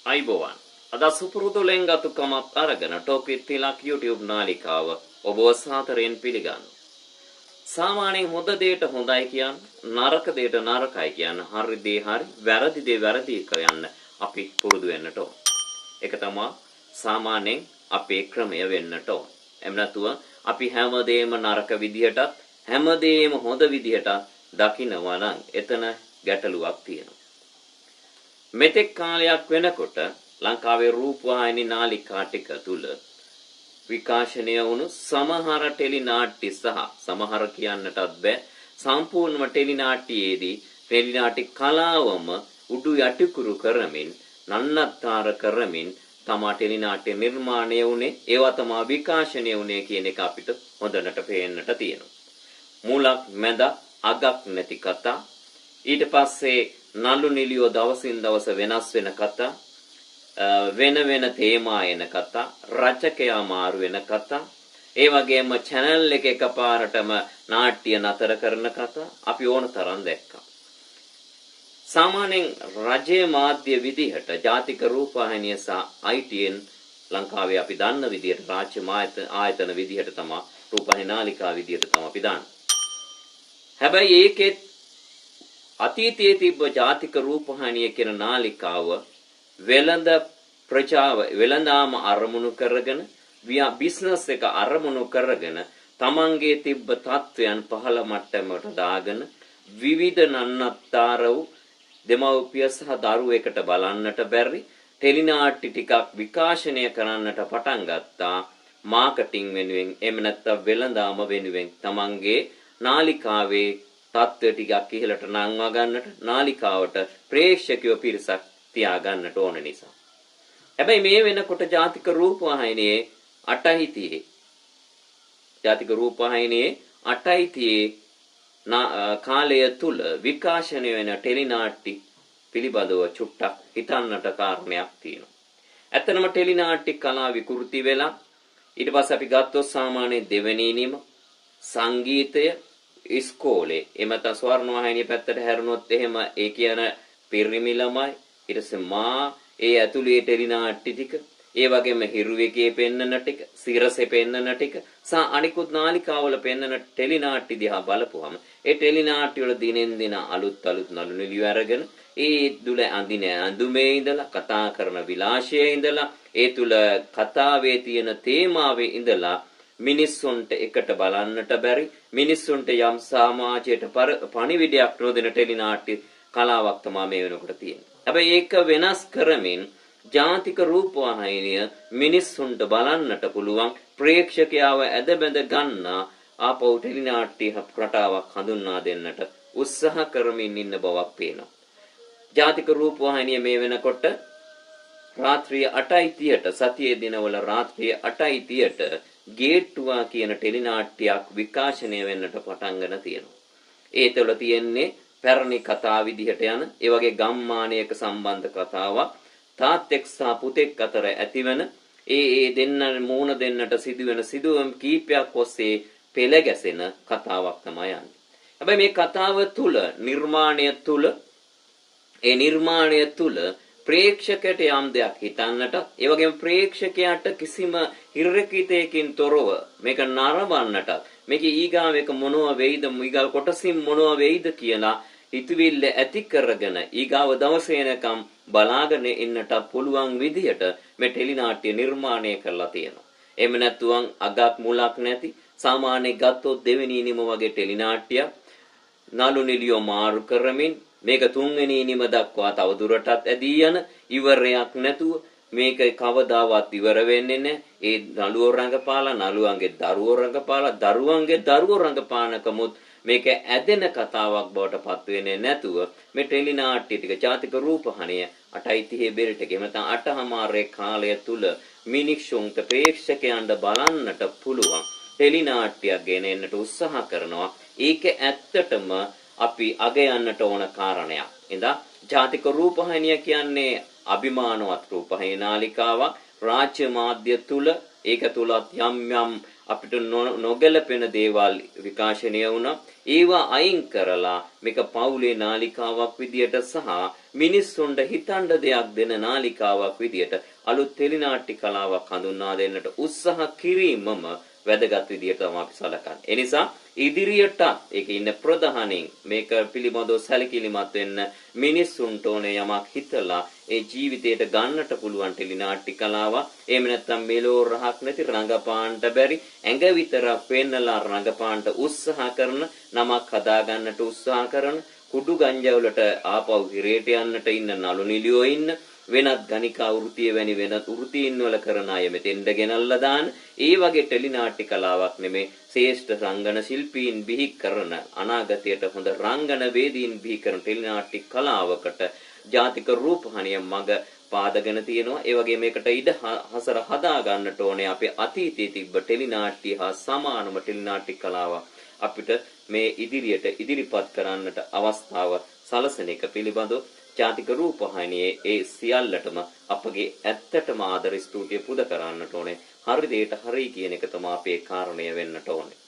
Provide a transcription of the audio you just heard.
අයිබෝවන් අද සුපුරුදු ලෙන්ගතුකමත් අරගෙන ටොපික් තිලක් YouTube නාලිකාව ඔබ සාතරෙන් පිළිගන්න. සාමාන්‍යයෙන් හොඳ දෙයට හොඳයි කියන්න, නරක දෙයට නරකයි කියන්න, හරි දේ හරි, වැරදි දේ වැරදි කියන්න අපි පුරුදු වෙන්නට ඕන. ඒක තමයි සාමාන්‍යයෙන් අපේ ක්‍රමය වෙන්නට ඕන. එම් නැතුව අපි හැමදේම නරක විදිහටත් හැමදේම හොඳ විදිහටත් දකිනවා නම් එතන ගැටලුවක් තියෙනවා. මෙතෙක් කාලයක් වෙනකොට ලංකාවේ රූපවාහිනී නාලිකා ටික තුල විකාශනය වුණු සමහර ටෙලි නාට්‍ය සහ සමහර කියන්නටත් බෑ සම්පූර්ණම ටෙලි නාට්‍යයේදී ටෙලි නාට්‍ය කලාවම උඩු යටිකුරු කරමින් නන්නත්තර කරමින් තමා ටෙලි නාට්‍ය නිර්මාණය වුණේ ඒවා තමා විකාශනය වුණේ කියන එක අපිට හොඳට පේන්නට තියෙනවා. මූලක් මැද අගක් නැති කතා ඊට පස්සේ නළු නිලියෝ දවසින් දවස වෙනස් වෙන කතා වෙන වෙන තේමා එන කතා රචකයා මාරු වෙන කතා ඒ වගේම channel එක එකපාරටම නාට්‍ය නතර කරන කතා අපි ඕන තරම් දැක්කා. සාමාන්‍යයෙන් රජයේ මාධ්‍ය විදිහට ජාතික රූපවාහිනිය සහ ITN ලංකාවේ අපි දන්න විදිහට රාජ්‍ය ආයතන විදිහට තමයි රූපවාහිනී නාලිකා විදිහට තමයි අපි දන්නේ. හැබැයි ඒකෙත් අතීතයේ තිබ්බ ජාතික රූපවාහිනිය කියන නාලිකාව වෙළඳ ප්‍රජාව වෙළඳාම අරමුණු කරගෙන බිස්නස් එක අරමුණු කරගෙන තමන්ගේ තිබ්බ තත්වයන් පහළ මට්ටමට දාගෙන විවිධ නන්නත්තර වූ දෙමව්පිය සහ දරුවෙකුට බලන්නට බැරි ටෙලිනාට්‍ය ටිකක් විකාශනය කරන්නට පටන් ගත්තා මාකටිං වෙනුවෙන් එහෙම නැත්නම් වෙළඳාම වෙනුවෙන් තමන්ගේ නාලිකාවේ තත්ත්ව ටිකක් ඉහළට නංවා ගන්නට නාලිකාවට ප්‍රේක්ෂකයෝ පිරිසක් තියාගන්නට ඕන නිසා. හැබැයි මේ වෙනකොට ජාතික රූපවාහිනියේ 8යි තියේ. ජාතික රූපවාහිනියේ 8යි තියේ කාලය තුල විකාශනය වෙන ටෙලි නාට්‍ය පිළිබඳව චුට්ටක් හිතන්නට කාරණයක් තියෙනවා. ඇත්තනම ටෙලි නාට්‍ය කලාව විකෘති වෙලා ඊට පස්සේ අපි ගත්තොත් සාමාන්‍ය දෙවෙනි නිම සංගීතය ඉස්කෝලේ එමෙත ස්වර්ණවාහිනිය පැත්තට හැරුණොත් එහෙම ඒ කියන පිරිමි ළමයි ඊට පස්සේ මා ඒ ඇතුළේ ටෙලි නාට්‍ය ටික ඒ වගේම හිරුවේකේ පෙන්නන ටික සිරසේ පෙන්නන ටික සහ අනිකුත් නාලිකාවල පෙන්නන ටෙලි නාට්‍ය දිහා බලපුවම ඒ ටෙලි නාට්‍ය වල දිනෙන් දින අලුත් නළු නිලිය අරගෙන ඒ දුල අඳින අඳුමේ ඉඳලා කතා කරන විලාශයේ ඉඳලා ඒ තුල කතාවේ තියෙන තේමාවේ ඉඳලා මිනිස්සුන්ට එකට බලන්නට බැරි මිනිස්සුන්ට යම් සමාජයට පණිවිඩයක් නොදෙන ටෙලි නාට්‍ය කලාවක් තමයි මේ වෙනකොට තියෙන්නේ. හැබැයි ඒක වෙනස් කරමින් ජාතික රූපවාහිනිය මිනිස්සුන්ට බලන්නට පුළුවන් ප්‍රේක්ෂකයාව ඇදබැඳ ගන්න ආපහු ටෙලි නාට්‍ය රටාවක් හඳුන්වා දෙන්නට උත්සාහ කරමින් ඉන්න බවක් පේනවා. ජාතික රූපවාහිනිය මේ වෙනකොට රාත්‍රිය 8:30ට සතියේ දිනවල රාත්‍රිය 8:30ට ගේට්ටුවා කියන ටෙලි නාට්‍යයක් විකාශනය වෙන්නට පටන් ගන්න තියෙනවා. ඒ තුළ තියෙන්නේ පැරණි කතා විදිහට යන ඒ වගේ ගම්මානයක සම්බන්ධ කතාවක් තාත්තෙක් සහ පුතෙක් අතර ඇතිවන ඒ දෙන්න මූණ දෙන්නට සිදුවෙන සිදුවම් කීපයක් ඔස්සේ පෙළ ගැසෙන කතාවක් තමයි යන්නේ. හැබැයි මේ කතාව තුළ නිර්මාණය තුළ ප්‍රේක්ෂකයට යම් දෙයක් හිතන්නට ඒ වගේම ප්‍රේක්ෂකයාට කිසිම හිරකිතයකින් තොරව මේක නරඹන්නට මේක ඊගාව එක මොනවා වෙයිද ඊගාව කොටසින් මොනවා වෙයිද කියලා හිතවිල්ල ඇති කරගෙන ඊගාව දවසේ එනකම් බලාගෙන ඉන්නට පුළුවන් විදිහට මේ ටෙලි නාට්‍ය නිර්මාණය කරලා තියෙනවා. එහෙම නැත්නම් අගක් මුලක් නැති සාමාන්‍ය ගත්තොත් දෙවෙනි නිම වගේ ටෙලි නාට්‍යයක් නළු නිලියෝ මාරු කරමින් මේක තුන්වෙනි නිම දක්වා තව දුරටත් ඇදී යන ඉවරයක් නැතුව මේක කවදාවත් ඉවර වෙන්නේ නැහැ. ඒ නළුවෝ රංගපාලා නළුවන්ගේ දරුවෝ රංගපාලා දරුවන්ගේ දරුවෝ රංගපානකමුත් මේක ඇදෙන කතාවක් බවට පත් වෙන්නේ නැතුව මේ ටෙලි නාට්‍ය ටික ජාතික රූපවාහිනිය 8:30 බෙරට එහෙම නැත්නම් 8:00 කාලය තුල මිනිස්සුන්ට ප්‍රේක්ෂකයන්ට බලන්නට පුළුවන් ටෙලි නාට්‍යයක් ගෙනෙන්නට උත්සාහ කරනවා. ඒක ඇත්තටම අපි අගයන්නට ඕන කාරණයක්. එඳා ජාතික රූපවාහිනිය කියන්නේ අභිමානවත් රූපවාහිනී නාලිකාවක් රාජ්‍ය මාධ්‍ය තුල ඒක තුලත් යම් යම් අපිට නොගැලපෙන දේවල් විකාශනය වුණා. ඒවා අයින් කරලා මේක පවුලේ නාලිකාවක් විදියට සහ මිනිස්සුන්ට හිතන්න දෙයක් දෙන නාලිකාවක් විදියට අලුත් ටෙලිනාට්‍ය කලාවක් හඳුන්වා දෙන්නට උත්සාහ කිරීමම වැදගත් විදියට තමයි අපි සලකන්නේ. ඒ නිසා ඉදිරියට ඒකේ ඉන්න ප්‍රධානීන් මේක පිළිබඳව සැලකිලිමත් වෙන්න මිනිස්සුන්ට ඕනේ යමක් හිතලා ඒ ජීවිතයට ගන්නට පුළුවන් ටෙලිනාට්‍ය කලාව. එහෙම නැත්නම් මෙලෝ රහක් නැති රංගපාන්ට බැරි ඇඟ විතරක් පෙන්නලා රංගපාන්ට උත්සාහ කරන නමක් හදා ගන්නට උත්සාහ කරන කුඩු ගංජා වලට ආපහු හිරේට යන්නට ඉන්න නළු නිලියෝ ඉන්න වෙනත් ගණිකා වෘත්තිය වැනි වෙනත් වෘත්තීන් වල කරන අය මෙතෙන්ද ගෙනල්ලා දාන ඒ වගේ ටෙලිනාට්‍ය කලාවක් නෙමේ ශ්‍රේෂ්ඨ රංගන ශිල්පීන් බිහි කරන අනාගතයට හොඳ රංගන වේදීන් බිහි කරන ටෙලිනාට්‍ය කලාවකට ජාතික රූපහානිය මග පාදගෙන තියෙනවා. ඒ වගේ මේකට ඉඩ හසර හදා ගන්නට ඕනේ අපේ අතීතයේ තිබ්බ ටෙලිනාට්‍ය හා සමානම ටෙලිනාට්‍ය කලාව අපිට මේ ඉදිරියට ඉදිරිපත් කරන්නට අවස්ථාව සලසන එක පිළිබඳව ජාතික රූපවාහිනියේ ඒ සියල්ලටම අපගේ ඇත්තටම ආදර ස්තුතිය පුද කරන්නට ඕනේ. හරි දෙයට හරි කියන එක තමයි අපේ කාරණය වෙන්නට ඕනේ.